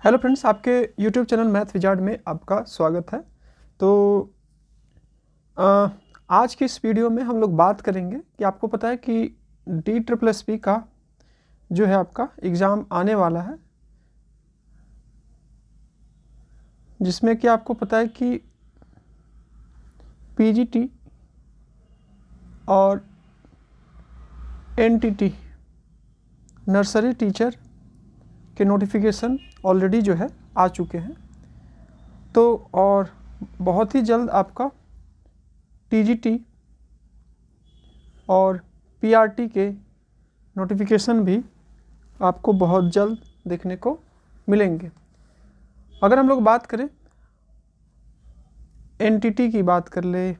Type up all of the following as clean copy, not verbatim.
Hello friends, आपके YouTube channel math wizard में आपका स्वागत है। तो आज की इस वीडियो में हम लोग बात करेंगे कि आपको पता है कि DSSP का जो है आपका एग्ज़ाम आने वाला है, जिसमें कि आपको पता है कि PGT और NTT नर्सरी टीचर के नोटिफिकेशन ऑलरेडी जो है आ चुके हैं। तो और बहुत ही जल्द आपका TGT और PRT के नोटिफिकेशन भी आपको बहुत जल्द देखने को मिलेंगे। अगर हम लोग बात करें NTT की बात कर ले,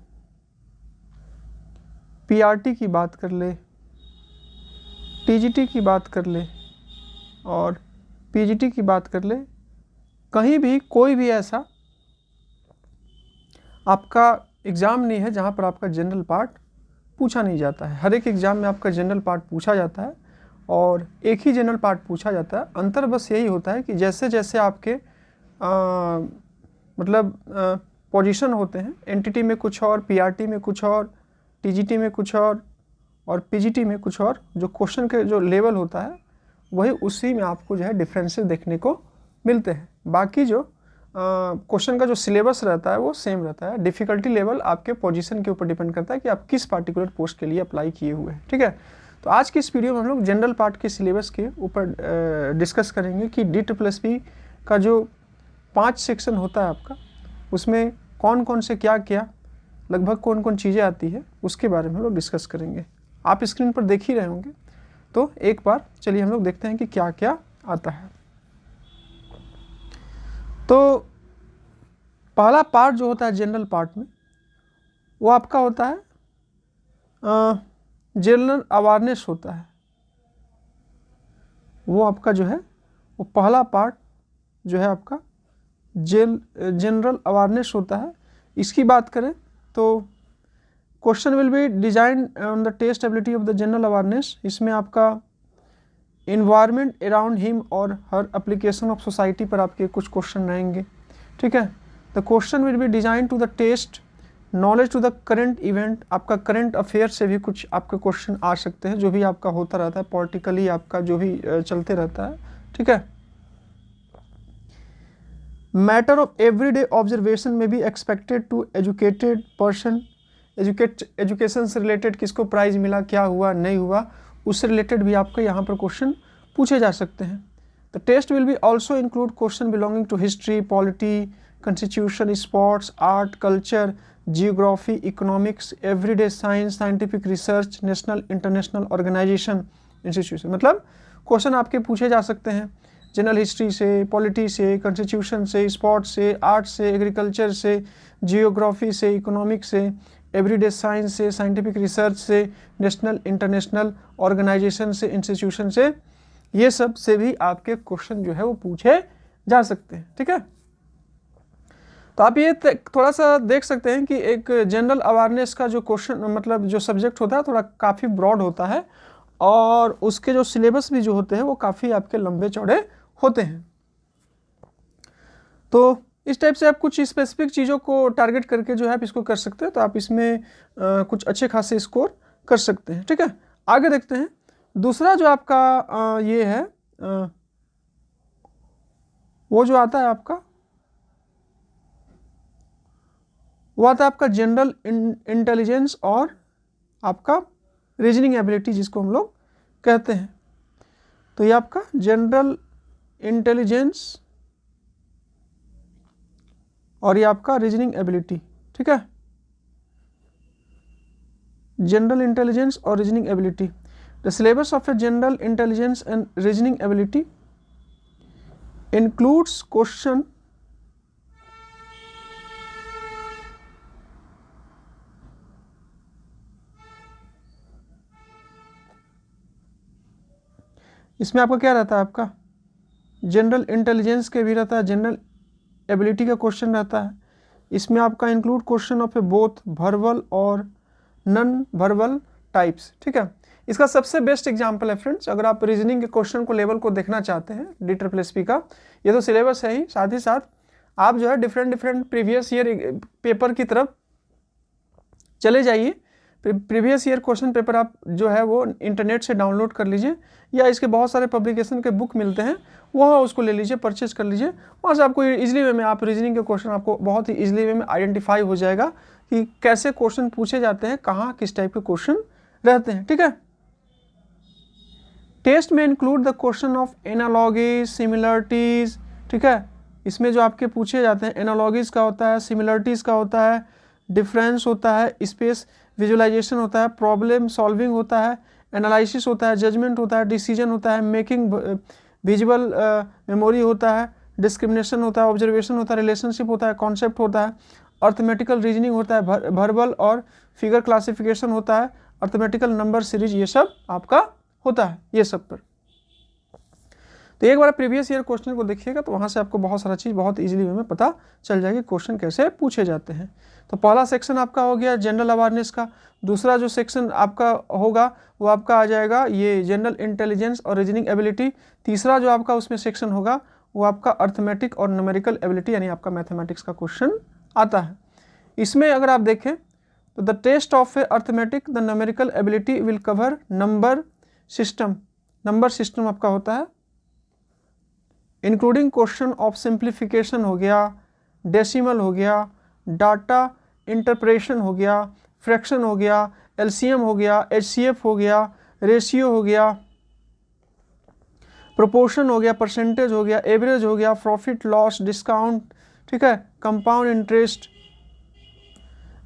PRT की बात कर ले, TGT की बात कर ले और PGT की बात कर ले, कहीं भी कोई भी ऐसा आपका एग्ज़ाम नहीं है जहां पर आपका जनरल पार्ट पूछा नहीं जाता है। हर एक एग्ज़ाम में आपका जनरल पार्ट पूछा जाता है और एक ही जनरल पार्ट पूछा जाता है। अंतर बस यही होता है कि जैसे जैसे आपके पोजीशन होते हैं, NTT में कुछ और, PRT में कुछ और, TGT में कुछ और PGT में कुछ और, जो क्वेश्चन के जो लेवल होता है वही उसी में आपको जो है डिफरेंसेस देखने को मिलते हैं। बाकी जो क्वेश्चन का जो सिलेबस रहता है वो सेम रहता है। डिफ़िकल्टी लेवल आपके पोजीशन के ऊपर डिपेंड करता है कि आप किस पार्टिकुलर पोस्ट के लिए अप्लाई किए हुए हैं। ठीक है, तो आज की इस वीडियो में हम लोग जनरल पार्ट के सिलेबस के ऊपर डिस्कस करेंगे कि DSSP का जो 5 सेक्शन होता है आपका, उसमें कौन कौन से क्या क्या लगभग कौन कौन चीज़ें आती है उसके बारे में हम लोग डिस्कस करेंगे। आप स्क्रीन पर देख ही रहे होंगे, तो एक बार चलिए हम लोग देखते हैं कि क्या क्या आता है। तो पहला पार्ट जो होता है जनरल पार्ट में, वो आपका होता है जनरल अवेयरनेस होता है। वो आपका जो है वो पहला पार्ट जो है आपका जनरल अवेयरनेस होता है। इसकी बात करें तो question will be design on the test ability of the general awareness. इसमें आपका इन्वायरमेंट अराउंड हिम और हर एप्लीकेशन ऑफ सोसाइटी पर आपके कुछ क्वेश्चन रहेंगे। ठीक है, the question will be design to the test knowledge to the current event. आपका करंट अफेयर से भी कुछ आपके क्वेश्चन आ सकते हैं, जो भी आपका होता रहता है पॉलिटिकली, आपका जो भी चलते रहता है। ठीक है, मैटर ऑफ एवरीडे ऑब्जर्वेशन में भी expected to educated person. Education से रिलेटेड किसको प्राइज मिला, क्या हुआ नहीं हुआ, उससे रिलेटेड भी आपके यहाँ पर क्वेश्चन पूछे जा सकते हैं। The test will be also include question belonging to history, polity, constitution, sports, art, culture, geography, economics, everyday science, scientific research, national international organisation, institution. मतलब क्वेश्चन आपके पूछे जा सकते हैं जनरल हिस्ट्री से, पॉलिटी से, कॉन्स्टिट्यूशन से, स्पोर्ट्स से, आर्ट से, एग्रीकल्चर से, जियोग्राफी से, इकोनॉमिक्स से, एवरीडे साइंस से, साइंटिफिक रिसर्च से, नेशनल इंटरनेशनल ऑर्गेनाइजेशन से, इंस्टीट्यूशन से, ये सब से भी आपके क्वेश्चन जो है वो पूछे जा सकते हैं। ठीक है, तो आप ये थोड़ा सा देख सकते हैं कि एक जनरल अवेयरनेस का जो क्वेश्चन मतलब जो सब्जेक्ट होता है थोड़ा काफ़ी ब्रॉड होता है और उसके जो सिलेबस भी जो होते हैं वो काफ़ी आपके लंबे चौड़े होते हैं। तो इस टाइप से आप कुछ स्पेसिफिक चीज़ों को टारगेट करके जो है आप इसको कर सकते हैं, तो आप इसमें कुछ अच्छे खासे स्कोर कर सकते हैं। ठीक है, आगे देखते हैं। दूसरा जो आपका ये है वो जो आता है आपका, वो आता है आपका जनरल इंटेलिजेंस और आपका रीजनिंग एबिलिटी, जिसको हम लोग कहते हैं। तो ये आपका जनरल इंटेलिजेंस और ये आपका रीजनिंग एबिलिटी। ठीक है, जनरल इंटेलिजेंस और reasoning ability. The syllabus of a general intelligence and reasoning ability includes question इसमें आपका क्या रहता है, आपका जनरल इंटेलिजेंस के भी रहता है, जनरल एबिलिटी का क्वेश्चन रहता है। इसमें आपका include question of A both verbal और नॉन वर्बल टाइप्स। ठीक है, इसका सबसे बेस्ट एग्जाम्पल है फ्रेंड्स, अगर आप रीजनिंग के क्वेश्चन को लेवल को देखना चाहते हैं DSSP का, ये तो सिलेबस है ही, साथ ही साथ आप जो है डिफरेंट प्रीवियस ईयर पेपर की तरफ चले जाइए। प्रीवियस ईयर क्वेश्चन पेपर आप जो है वो इंटरनेट से डाउनलोड कर लीजिए, या इसके बहुत सारे पब्लिकेशन के बुक मिलते हैं, वहाँ उसको ले लीजिए, परचेज कर लीजिए। वहाँ से आपको इजीली वे में आप रीजनिंग के क्वेश्चन आपको बहुत ही इजीली वे में आइडेंटिफाई हो जाएगा कि कैसे क्वेश्चन पूछे जाते हैं, कहाँ किस टाइप के क्वेश्चन रहते हैं। ठीक है, टेस्ट में include the question of analogies, similarities. ठीक है, इसमें जो आपके पूछे जाते हैं एनालॉगीज का होता है, सिमिलरिटीज का होता है, डिफरेंस होता है, स्पेस विजुअलाइजेशन होता है, प्रॉब्लम सॉल्विंग होता है, एनालिसिस होता है, जजमेंट होता है, डिसीजन होता है, मेकिंग विजुअल मेमोरी होता है, डिस्क्रिमिनेशन होता है, ऑब्जर्वेशन होता है, रिलेशनशिप होता है, कॉन्सेप्ट होता है, अर्थमेटिकल रीजनिंग होता है, वर्बल और फिगर क्लासिफिकेशन होता है, अर्थमेटिकल नंबर सीरीज, ये सब आपका होता है ये सब पर। तो एक बार प्रीवियस ईयर क्वेश्चन को देखिएगा तो वहाँ से आपको बहुत सारा चीज़ बहुत इजीली में पता चल जाएगी क्वेश्चन कैसे पूछे जाते हैं। तो पहला सेक्शन आपका हो गया जनरल अवेयरनेस का। दूसरा जो सेक्शन आपका होगा वो आपका आ जाएगा ये जनरल इंटेलिजेंस और रीजनिंग एबिलिटी। तीसरा जो आपका उसमें सेक्शन होगा वो आपका अर्थमेटिक और न्यूमेरिकल एबिलिटी यानी आपका मैथमेटिक्स का क्वेश्चन आता है। इसमें अगर आप देखें तो the test of a arithmetic the numerical ability will cover number system. Number system आपका होता है इंक्लूडिंग क्वेश्चन ऑफ सिंप्लीफिकेशन हो गया, डेसिमल हो गया, डाटा इंटरप्रेशन हो गया, फ्रैक्शन हो गया, एलसीएम हो गया, एचसीएफ हो गया, रेशियो हो गया, प्रोपोर्शन हो गया, परसेंटेज हो गया, एवरेज हो गया, प्रॉफिट लॉस डिस्काउंट, ठीक है, compound interest,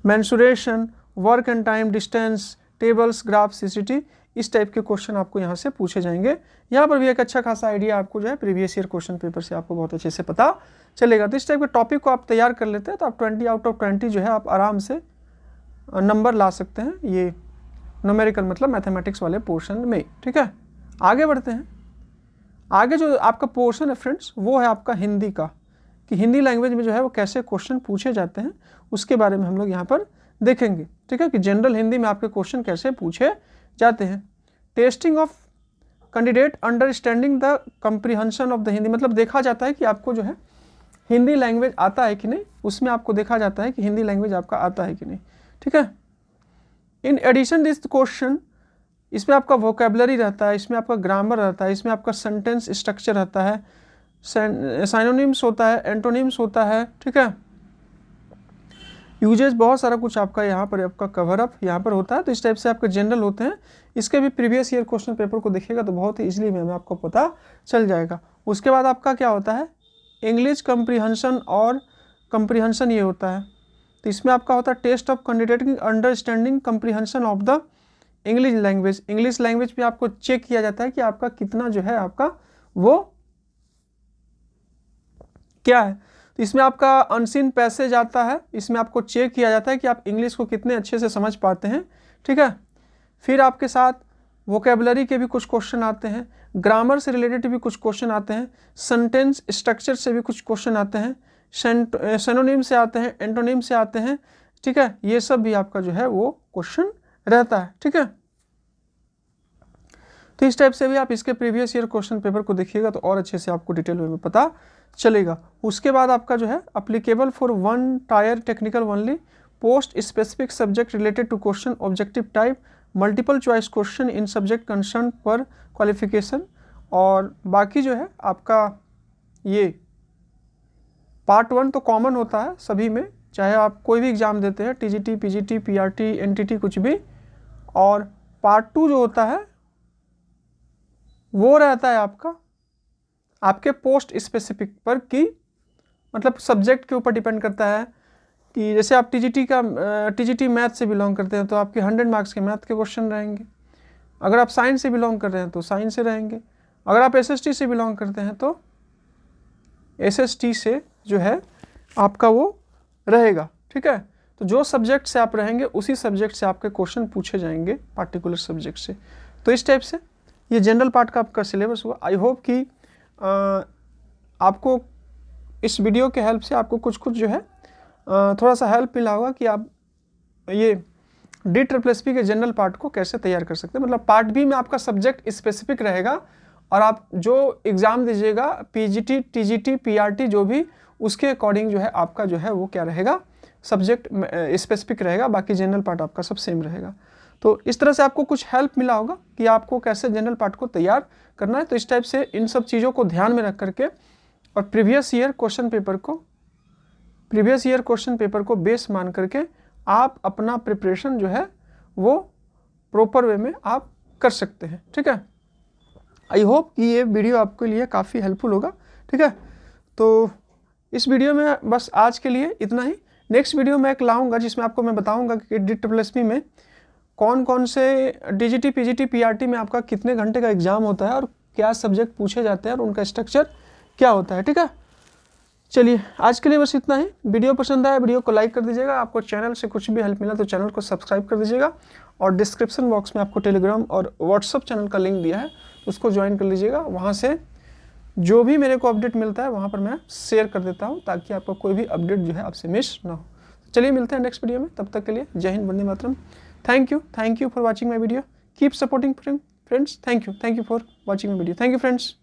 mensuration, work and time distance, tables, graph, CCT, इस टाइप के क्वेश्चन आपको यहाँ से पूछे जाएंगे। यहाँ पर भी एक अच्छा खासा आइडिया आपको जो है प्रीवियस ईयर क्वेश्चन पेपर से आपको बहुत अच्छे से पता चलेगा। तो इस टाइप के टॉपिक को आप तैयार कर लेते हैं तो आप 20 आउट ऑफ 20 जो है आप आराम से नंबर ला सकते हैं ये न्यूमेरिकल मतलब मैथमेटिक्स वाले पोर्शन में। ठीक है, आगे बढ़ते हैं। आगे जो आपका पोर्शन है फ्रेंड्स वो है आपका हिंदी का, कि हिंदी लैंग्वेज में जो है वो कैसे क्वेश्चन पूछे जाते हैं उसके बारे में हम लोग यहाँ पर देखेंगे। ठीक है, कि जनरल हिंदी में आपके क्वेश्चन कैसे पूछे जाते हैं। Testing of candidate understanding the comprehension of the Hindi, मतलब देखा जाता है कि आपको जो है हिंदी लैंग्वेज आता है कि नहीं, उसमें आपको देखा जाता है कि हिंदी लैंग्वेज आपका आता है कि नहीं। ठीक है, इन एडिशन दिस क्वेश्चन इसमें आपका वोकेबलरी रहता है, इसमें आपका ग्रामर रहता है, इसमें आपका सेंटेंस स्ट्रक्चर रहता है, साइनोनिम्स होता है, एंटोनिम्स होता है। ठीक है, यूजेज बहुत सारा कुछ आपका यहाँ पर आपका कवर अप यहाँ पर होता है। तो इस टाइप से आपके जनरल होते हैं। इसके भी प्रीवियस ईयर क्वेश्चन पेपर को देखिएगा तो बहुत ही इजीली में आपको पता चल जाएगा। उसके बाद आपका क्या होता है इंग्लिश कंप्रीहेंशन और कंप्रीहेंशन ये होता है। तो इसमें आपका होता है टेस्ट ऑफ कैंडिडेट की understanding comprehension of the English language. English language में आपको चेक किया जाता है कि आपका कितना जो है आपका वो क्या है। तो इसमें आपका अनसीन पैसेज आता है, इसमें आपको चेक किया जाता है कि आप इंग्लिश को कितने अच्छे से समझ पाते हैं। ठीक है, फिर आपके साथ वोकेबलरी के भी कुछ क्वेश्चन आते हैं, ग्रामर से रिलेटेड भी कुछ क्वेश्चन आते हैं, सेंटेंस स्ट्रक्चर से भी कुछ क्वेश्चन आते हैं, सिनोनिम से आते हैं, एंटोनिम से आते हैं। ठीक है, ये सब भी आपका जो है वो क्वेश्चन रहता है। ठीक है, तो इस टाइप से भी आप इसके प्रीवियस ईयर क्वेश्चन पेपर को देखिएगा तो और अच्छे से आपको डिटेल में पता चलेगा। उसके बाद आपका जो है applicable for one tier technical only, post specific subject related to question objective type, multiple choice question in subject concern पर क्वालिफिकेशन। और बाकी जो है आपका ये पार्ट 1 तो कॉमन होता है सभी में, चाहे आप कोई भी एग्ज़ाम देते हैं टीजीटी, पीजीटी, पीआरटी, एनटीटी कुछ भी। और पार्ट 2 जो होता है वो रहता है आपका आपके पोस्ट स्पेसिफिक पर, कि मतलब सब्जेक्ट के ऊपर डिपेंड करता है कि जैसे आप टीजीटी मैथ से बिलोंग करते हैं तो आपके 100 मार्क्स के मैथ के क्वेश्चन रहेंगे। अगर आप साइंस से बिलोंग कर रहे हैं तो साइंस से रहेंगे। अगर आप एसएसटी से बिलोंग करते हैं तो एसएसटी से जो है आपका वो रहेगा। ठीक है, तो जो सब्जेक्ट से आप रहेंगे उसी सब्जेक्ट से आपके क्वेश्चन पूछे जाएंगे पार्टिकुलर सब्जेक्ट से। तो इस टाइप से ये जनरल पार्ट का आपका सिलेबस हुआ। आई होप कि आपको इस वीडियो के हेल्प से आपको कुछ जो है थोड़ा सा हेल्प मिला होगा कि आप ये DSSP के जनरल पार्ट को कैसे तैयार कर सकते हैं। मतलब पार्ट बी में आपका सब्जेक्ट स्पेसिफिक रहेगा और आप जो एग्ज़ाम दीजिएगा PGT, TGT, PRT जो भी, उसके अकॉर्डिंग जो है आपका जो है वो क्या रहेगा, सब्जेक्ट स्पेसिफिक रहेगा, बाकी जनरल पार्ट आपका सब सेम रहेगा। तो इस तरह से आपको कुछ हेल्प मिला होगा कि आपको कैसे जनरल पार्ट को तैयार करना है। तो इस टाइप से इन सब चीज़ों को ध्यान में रख करके और प्रीवियस ईयर क्वेश्चन पेपर को बेस मान करके आप अपना प्रिपरेशन जो है वो प्रॉपर वे में आप कर सकते हैं। ठीक है, आई होप कि ये वीडियो आपके लिए काफ़ी हेल्पफुल होगा। ठीक है, तो इस वीडियो में बस आज के लिए इतना ही। नेक्स्ट वीडियो में एक लाऊंगा जिसमें आपको मैं बताऊंगा कि DSSP में कौन कौन से DGT, PGT, PRT में आपका कितने घंटे का एग्ज़ाम होता है और क्या सब्जेक्ट पूछे जाते हैं और उनका स्ट्रक्चर क्या होता है। ठीक है, चलिए आज के लिए बस इतना ही। वीडियो पसंद आया वीडियो को लाइक कर दीजिएगा, आपको चैनल से कुछ भी हेल्प मिला तो चैनल को सब्सक्राइब कर दीजिएगा और डिस्क्रिप्शन बॉक्स में आपको टेलीग्राम और व्हाट्सअप चैनल का लिंक दिया है, उसको ज्वाइन कर लीजिएगा। वहाँ से जो भी मेरे को अपडेट मिलता है वहाँ पर मैं शेयर कर देता हूँ ताकि आपको कोई भी अपडेट जो है आपसे मिस ना हो। चलिए मिलते हैं नेक्स्ट वीडियो में, तब तक के लिए Jai Hind, Vande Mataram. Thank you for watching my video, keep supporting friends. Thank you for watching my video, thank you friends.